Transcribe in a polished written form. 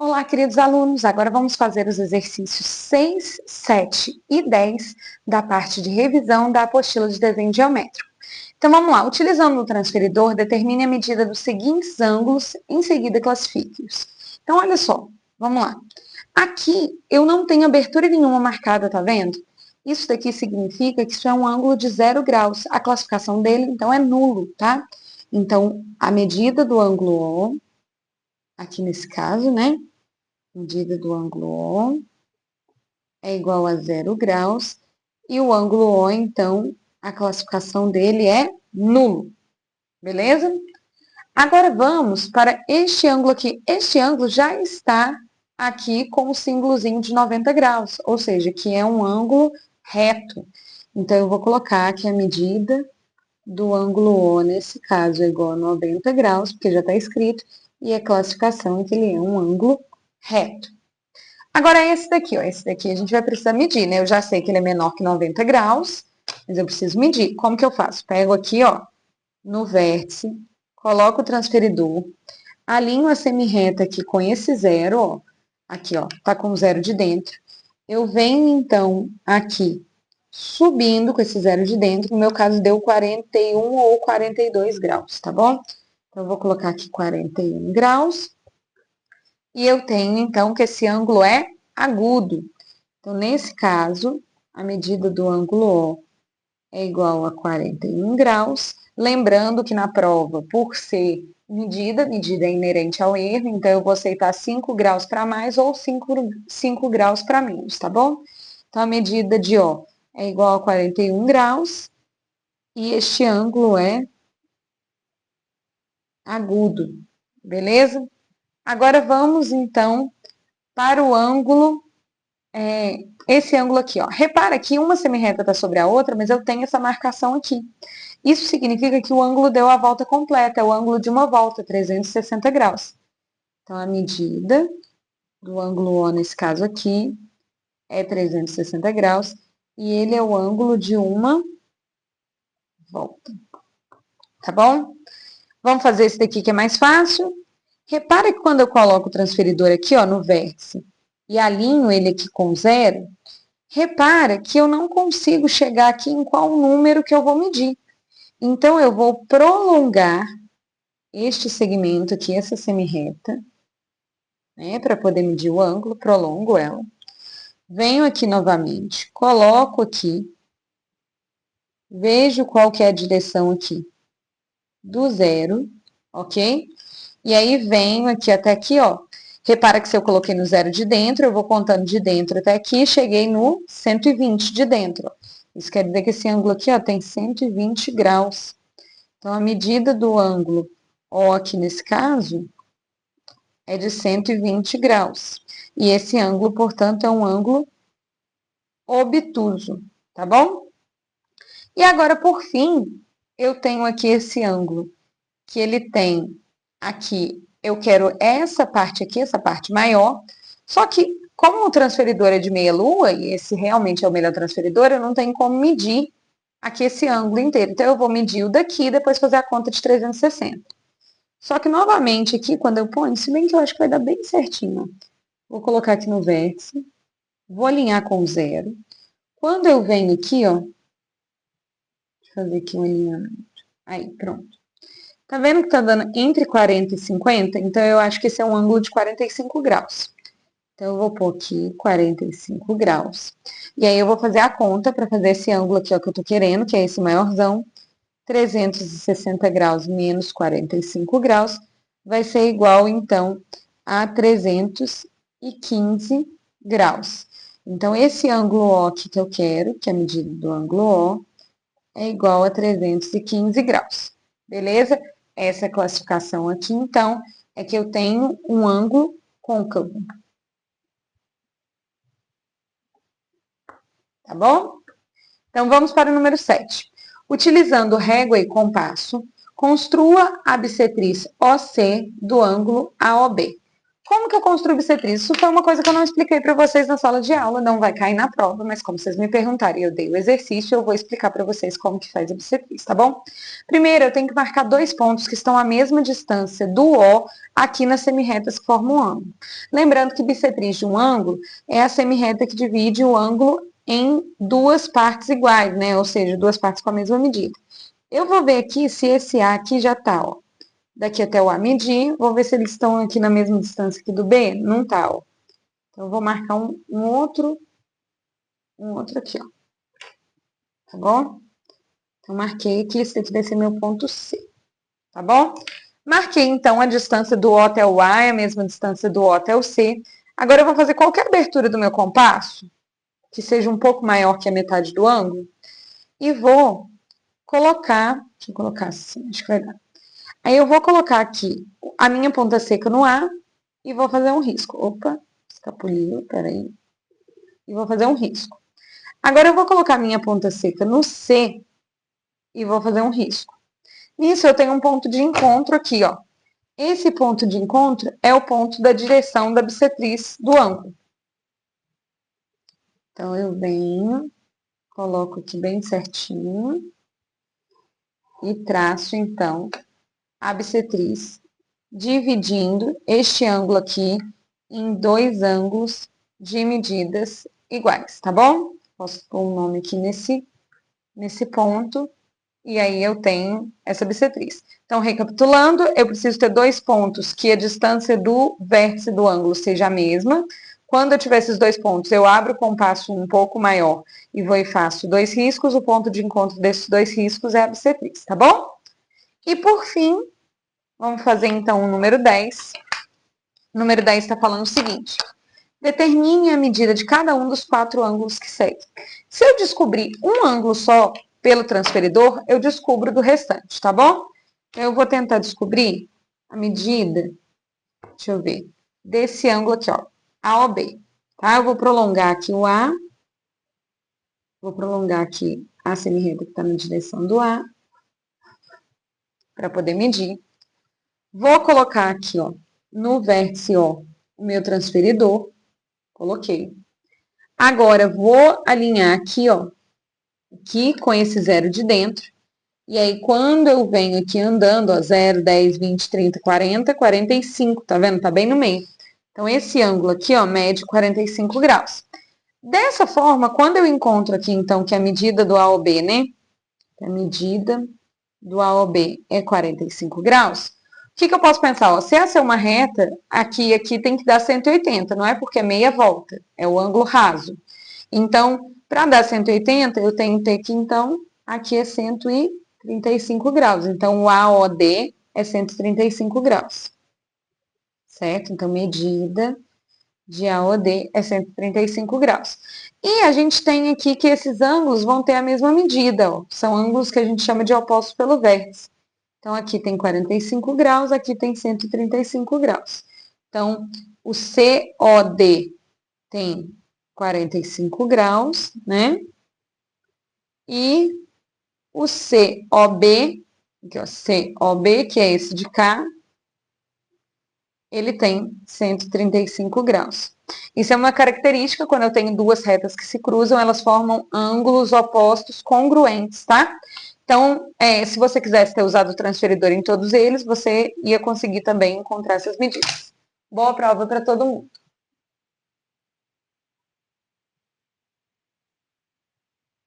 Olá, queridos alunos! Agora vamos fazer os exercícios 6, 7 e 10 da parte de revisão da apostila de desenho geométrico. Então vamos lá, utilizando o transferidor, determine a medida dos seguintes ângulos, em seguida classifique-os. Então olha só, vamos lá. Aqui eu não tenho abertura nenhuma marcada, tá vendo? Isso daqui significa que isso é um ângulo de 0 graus. A classificação dele, então, é nulo, tá? Então, a medida do ângulo O, aqui nesse caso, né? Medida do ângulo O é igual a 0 graus. E o ângulo O, então, a classificação dele é nulo. Beleza? Agora vamos para este ângulo aqui. Este ângulo já está aqui com o símbolozinho de 90 graus, ou seja, que é um ângulo reto. Então, eu vou colocar que a medida do ângulo O, nesse caso, é igual a 90 graus, porque já está escrito, e a classificação é que ele é um ângulo reto. Agora, esse daqui, ó, esse daqui a gente vai precisar medir, né? Eu já sei que ele é menor que 90 graus, mas eu preciso medir. Como que eu faço? Pego aqui, ó, no vértice, coloco o transferidor, alinho a semirreta aqui com esse zero, ó, aqui, ó, tá com o zero de dentro. Eu venho, então, aqui, subindo com esse zero de dentro, no meu caso deu 41 ou 42 graus, tá bom? Então, eu vou colocar aqui 41 graus. E eu tenho, então, que esse ângulo é agudo. Então, nesse caso, a medida do ângulo O é igual a 41 graus. Lembrando que na prova, por ser medida é inerente ao erro, então eu vou aceitar 5 graus para mais ou 5 graus para menos, tá bom? Então, a medida de O é igual a 41 graus e este ângulo é agudo, beleza? Agora, vamos, então, para o ângulo, esse ângulo aqui, ó. Repara que uma semirreta está sobre a outra, mas eu tenho essa marcação aqui. Isso significa que o ângulo deu a volta completa, é o ângulo de uma volta, 360 graus. Então, a medida do ângulo O, nesse caso aqui, é 360 graus, e ele é o ângulo de uma volta. Tá bom? Vamos fazer esse daqui que é mais fácil. Repara que quando eu coloco o transferidor aqui, ó, no vértice, e alinho ele aqui com zero, repara que eu não consigo chegar aqui em qual número que eu vou medir. Então, eu vou prolongar este segmento aqui, essa semirreta, né, para poder medir o ângulo, prolongo ela. Venho aqui novamente, coloco aqui, vejo qual que é a direção aqui do zero, ok? E aí, venho aqui até aqui, ó. Repara que se eu coloquei no zero de dentro, eu vou contando de dentro até aqui, cheguei no 120 de dentro. Isso quer dizer que esse ângulo aqui, ó, tem 120 graus. Então, a medida do ângulo O aqui nesse caso é de 120 graus. E esse ângulo, portanto, é um ângulo obtuso, tá bom? E agora, por fim, eu tenho aqui esse ângulo, que ele tem aqui, eu quero essa parte aqui, essa parte maior, só que como o transferidor é de meia lua, e esse realmente é o melhor transferidor, eu não tenho como medir aqui esse ângulo inteiro. Então, eu vou medir o daqui e depois fazer a conta de 360. Só que, novamente, aqui, quando eu ponho, se bem que eu acho que vai dar bem certinho, ó. Vou colocar aqui no vértice, vou alinhar com zero. Quando eu venho aqui, ó, deixa eu fazer aqui um alinhamento. Aí, pronto. Tá vendo que tá dando entre 40 e 50? Então, eu acho que esse é um ângulo de 45 graus. Então, eu vou pôr aqui 45 graus. E aí, eu vou fazer a conta para fazer esse ângulo aqui, ó, que eu tô querendo, que é esse maiorzão. 360 graus menos 45 graus vai ser igual, então, a 315 graus. Então, esse ângulo O aqui que eu quero, que é a medida do ângulo O, é igual a 315 graus. Beleza? Essa classificação aqui, então, é que eu tenho um ângulo côncavo. Tá bom? Então, vamos para o número 7. Utilizando régua e compasso, construa a bissetriz OC do ângulo AOB. Como que eu construo bissetriz? Isso foi uma coisa que eu não expliquei para vocês na sala de aula, não vai cair na prova, mas como vocês me perguntarem, eu dei o exercício, eu vou explicar para vocês como que faz a bissetriz, tá bom? Primeiro, eu tenho que marcar 2 pontos que estão à mesma distância do O aqui nas semirretas que formam um ângulo. Lembrando que bissetriz de um ângulo é a semirreta que divide o ângulo em 2 partes iguais, né? Ou seja, 2 partes com a mesma medida. Eu vou ver aqui se esse A aqui já tá, ó. Daqui até o A medir, vou ver se eles estão aqui na mesma distância aqui do B. Não tá, ó. Então, eu vou marcar um outro aqui, ó. Tá bom? Então, marquei aqui, esse aqui vai ser meu ponto C. Tá bom? Marquei, então, a distância do O até o A, é a mesma distância do O até o C. Agora, eu vou fazer qualquer abertura do meu compasso, que seja um pouco maior que a metade do ângulo, e vou colocar, deixa eu colocar assim, acho que vai dar. Aí eu vou colocar aqui a minha ponta seca no A e vou fazer um risco. Opa, escapuliu, peraí. E vou fazer um risco. Agora eu vou colocar a minha ponta seca no C e vou fazer um risco. Nisso eu tenho um ponto de encontro aqui, ó. Esse ponto de encontro é o ponto da direção da bissetriz do ângulo. Então eu venho, coloco aqui bem certinho e traço então a bissetriz, dividindo este ângulo aqui em 2 ângulos de medidas iguais, tá bom? Posso pôr um nome aqui nesse ponto, e aí eu tenho essa bissetriz. Então, recapitulando, eu preciso ter 2 pontos que a distância do vértice do ângulo seja a mesma. Quando eu tiver esses 2 pontos, eu abro o compasso um pouco maior e vou e faço 2 riscos. O ponto de encontro desses 2 riscos é a bissetriz, tá bom? E por fim, vamos fazer então o número 10. O número 10 está falando o seguinte: determine a medida de cada um dos 4 ângulos que seguem. Se eu descobrir um ângulo só pelo transferidor, eu descubro do restante, tá bom? Então, eu vou tentar descobrir a medida, deixa eu ver, desse ângulo aqui, ó, AOB. Tá? Eu vou prolongar aqui o A, vou prolongar aqui a semirreta que está na direção do A, para poder medir. Vou colocar aqui, ó, no vértice O, o meu transferidor. Coloquei. Agora, vou alinhar aqui, ó, aqui com esse zero de dentro. E aí, quando eu venho aqui andando, ó, 0, 10, 20, 30, 40, 45, tá vendo? Tá bem no meio. Então, esse ângulo aqui, ó, mede 45 graus. Dessa forma, quando eu encontro aqui, então, que a medida do AOB, né? A medida do AOB é 45 graus. O que eu posso pensar? Ó, se essa é uma reta, aqui tem que dar 180, não é porque é meia volta, é o ângulo raso. Então, para dar 180, eu tenho que ter que, então, aqui é 135 graus. Então, o AOD é 135 graus. Certo? Então, medida de AOD é 135 graus. E a gente tem aqui que esses ângulos vão ter a mesma medida, ó. São ângulos que a gente chama de opostos pelo vértice. Então, aqui tem 45 graus, aqui tem 135 graus. Então, o COD tem 45 graus, né? E o COB, aqui, ó, COB, que é esse de cá, ele tem 135 graus. Isso é uma característica, quando eu tenho 2 retas que se cruzam, elas formam ângulos opostos congruentes, tá? Então, se você quisesse ter usado o transferidor em todos eles, você ia conseguir também encontrar essas medidas. Boa prova para todo mundo!